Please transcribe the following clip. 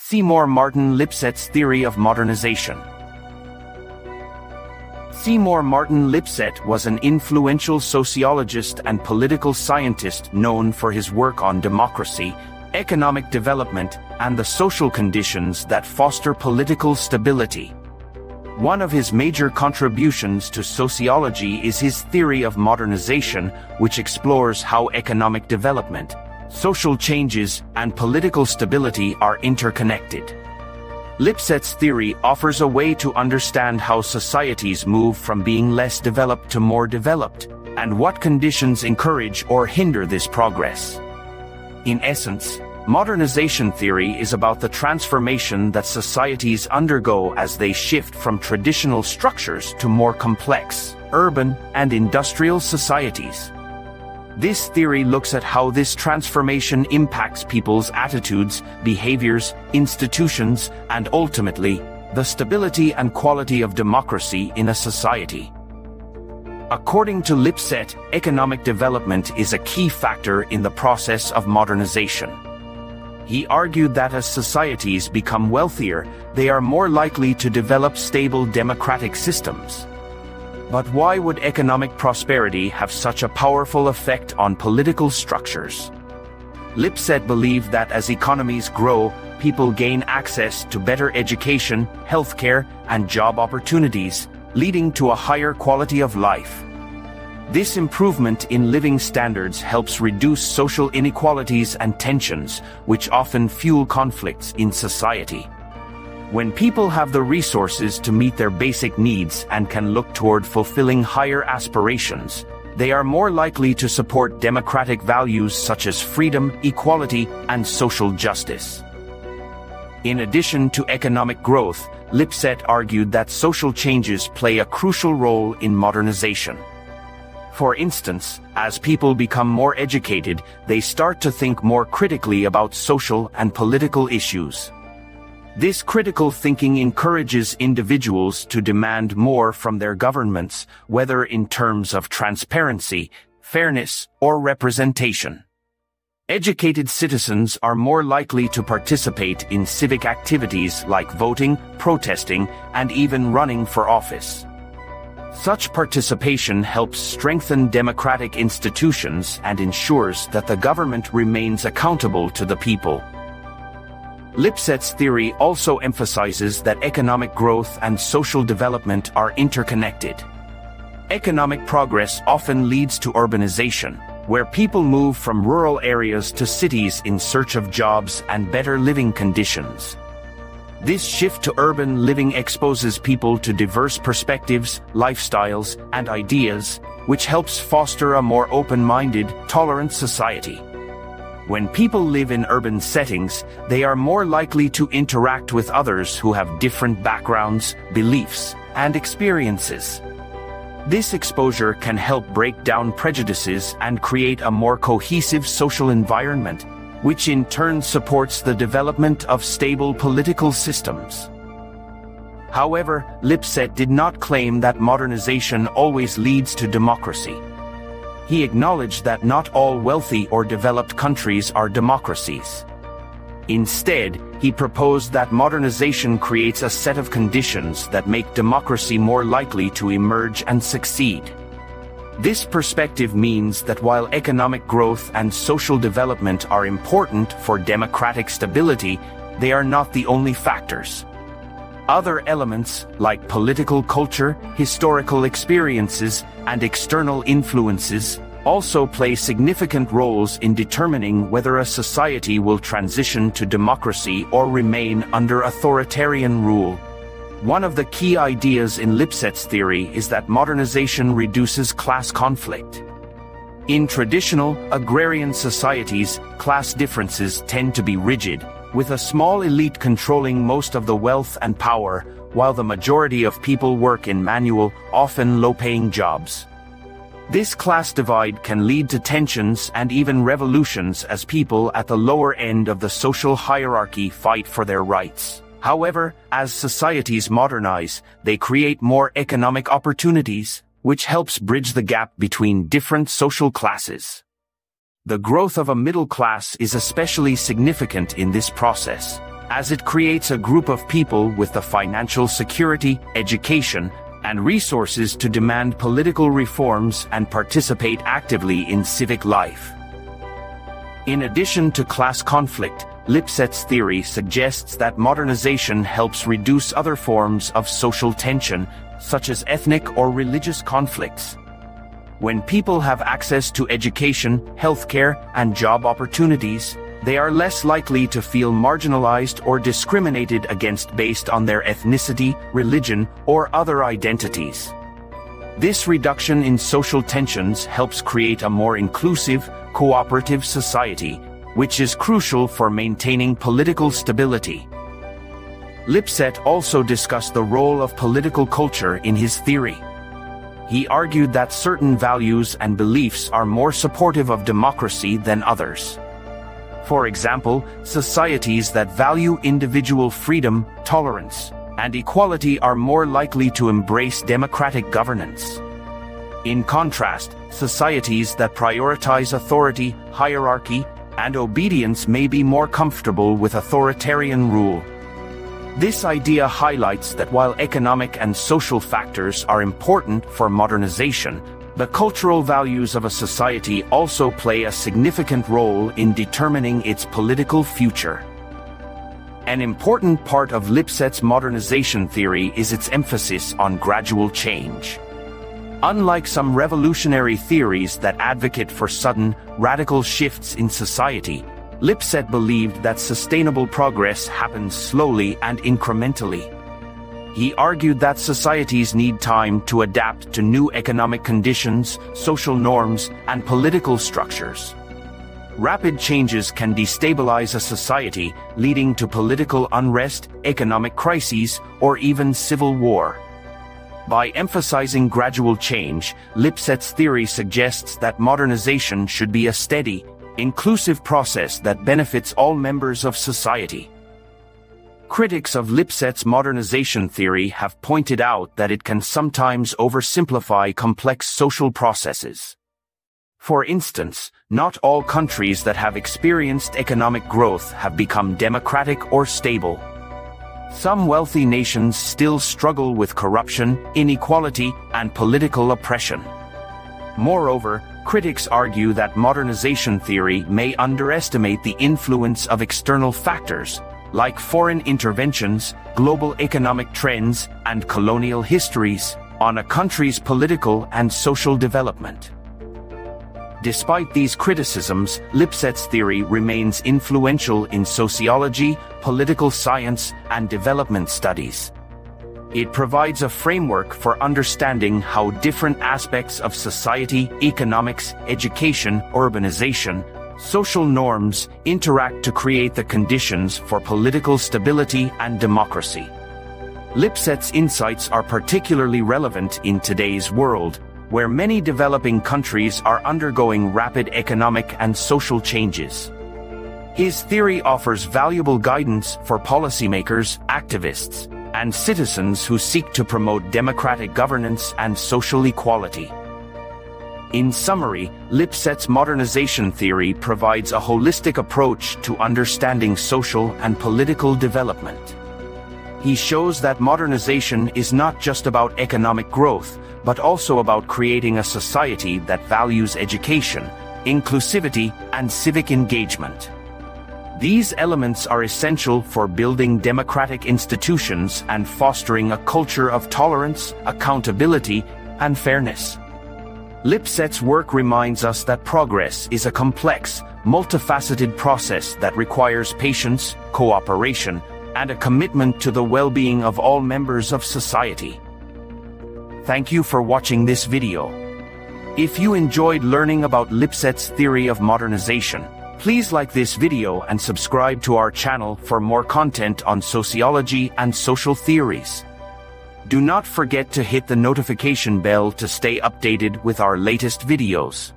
Seymour Martin Lipset's theory of modernization. Seymour Martin Lipset was an influential sociologist and political scientist known for his work on democracy, economic development, and the social conditions that foster political stability. One of his major contributions to sociology is his theory of modernization, which explores how economic development, social changes, and political stability are interconnected. Lipset's theory offers a way to understand how societies move from being less developed to more developed, and what conditions encourage or hinder this progress. In essence, modernization theory is about the transformation that societies undergo as they shift from traditional structures to more complex, urban, and industrial societies. This theory looks at how this transformation impacts people's attitudes, behaviors, institutions, and ultimately, the stability and quality of democracy in a society. According to Lipset, economic development is a key factor in the process of modernization. He argued that as societies become wealthier, they are more likely to develop stable democratic systems. But why would economic prosperity have such a powerful effect on political structures? Lipset believed that as economies grow, people gain access to better education, healthcare, and job opportunities, leading to a higher quality of life. This improvement in living standards helps reduce social inequalities and tensions, which often fuel conflicts in society. When people have the resources to meet their basic needs and can look toward fulfilling higher aspirations, they are more likely to support democratic values such as freedom, equality, and social justice. In addition to economic growth, Lipset argued that social changes play a crucial role in modernization. For instance, as people become more educated, they start to think more critically about social and political issues. This critical thinking encourages individuals to demand more from their governments, whether in terms of transparency, fairness, or representation. Educated citizens are more likely to participate in civic activities like voting, protesting, and even running for office. Such participation helps strengthen democratic institutions and ensures that the government remains accountable to the people. Lipset's theory also emphasizes that economic growth and social development are interconnected. Economic progress often leads to urbanization, where people move from rural areas to cities in search of jobs and better living conditions. This shift to urban living exposes people to diverse perspectives, lifestyles, and ideas, which helps foster a more open-minded, tolerant society. When people live in urban settings, they are more likely to interact with others who have different backgrounds, beliefs, and experiences. This exposure can help break down prejudices and create a more cohesive social environment, which in turn supports the development of stable political systems. However, Lipset did not claim that modernization always leads to democracy. He acknowledged that not all wealthy or developed countries are democracies. Instead, he proposed that modernization creates a set of conditions that make democracy more likely to emerge and succeed. This perspective means that while economic growth and social development are important for democratic stability, they are not the only factors. Other elements, like political culture, historical experiences, and external influences, also play significant roles in determining whether a society will transition to democracy or remain under authoritarian rule. One of the key ideas in Lipset's theory is that modernization reduces class conflict. In traditional, agrarian societies, class differences tend to be rigid, with a small elite controlling most of the wealth and power, while the majority of people work in manual, often low-paying jobs. This class divide can lead to tensions and even revolutions as people at the lower end of the social hierarchy fight for their rights. However, as societies modernize, they create more economic opportunities, which helps bridge the gap between different social classes. The growth of a middle class is especially significant in this process. as it creates a group of people with the financial security, education, and resources to demand political reforms and participate actively in civic life. In addition to class conflict, Lipset's theory suggests that modernization helps reduce other forms of social tension, such as ethnic or religious conflicts. When people have access to education, healthcare, and job opportunities, they are less likely to feel marginalized or discriminated against based on their ethnicity, religion, or other identities. This reduction in social tensions helps create a more inclusive, cooperative society, which is crucial for maintaining political stability. Lipset also discussed the role of political culture in his theory. He argued that certain values and beliefs are more supportive of democracy than others. For example, societies that value individual freedom, tolerance, and equality are more likely to embrace democratic governance. In contrast, societies that prioritize authority, hierarchy, and obedience may be more comfortable with authoritarian rule. This idea highlights that while economic and social factors are important for modernization, the cultural values of a society also play a significant role in determining its political future. An important part of Lipset's modernization theory is its emphasis on gradual change. Unlike some revolutionary theories that advocate for sudden, radical shifts in society, Lipset believed that sustainable progress happens slowly and incrementally. He argued that societies need time to adapt to new economic conditions, social norms, and political structures. Rapid changes can destabilize a society, leading to political unrest, economic crises, or even civil war. By emphasizing gradual change, Lipset's theory suggests that modernization should be a steady, inclusive process that benefits all members of society. Critics of Lipset's modernization theory have pointed out that it can sometimes oversimplify complex social processes. For instance, not all countries that have experienced economic growth have become democratic or stable. Some wealthy nations still struggle with corruption, inequality, and political oppression. Moreover, critics argue that modernization theory may underestimate the influence of external factors, like foreign interventions, global economic trends, and colonial histories, on a country's political and social development. Despite these criticisms, Lipset's theory remains influential in sociology, political science, and development studies. It provides a framework for understanding how different aspects of society, economics, education, urbanization, social norms interact to create the conditions for political stability and democracy. Lipset's insights are particularly relevant in today's world, where many developing countries are undergoing rapid economic and social changes. His theory offers valuable guidance for policymakers, activists, and citizens who seek to promote democratic governance and social equality. In summary, Lipset's modernization theory provides a holistic approach to understanding social and political development. He shows that modernization is not just about economic growth, but also about creating a society that values education, inclusivity, and civic engagement. These elements are essential for building democratic institutions and fostering a culture of tolerance, accountability, and fairness. Lipset's work reminds us that progress is a complex, multifaceted process that requires patience, cooperation, and a commitment to the well-being of all members of society. Thank you for watching this video. If you enjoyed learning about Lipset's theory of modernization, please like this video and subscribe to our channel for more content on sociology and social theories. Do not forget to hit the notification bell to stay updated with our latest videos.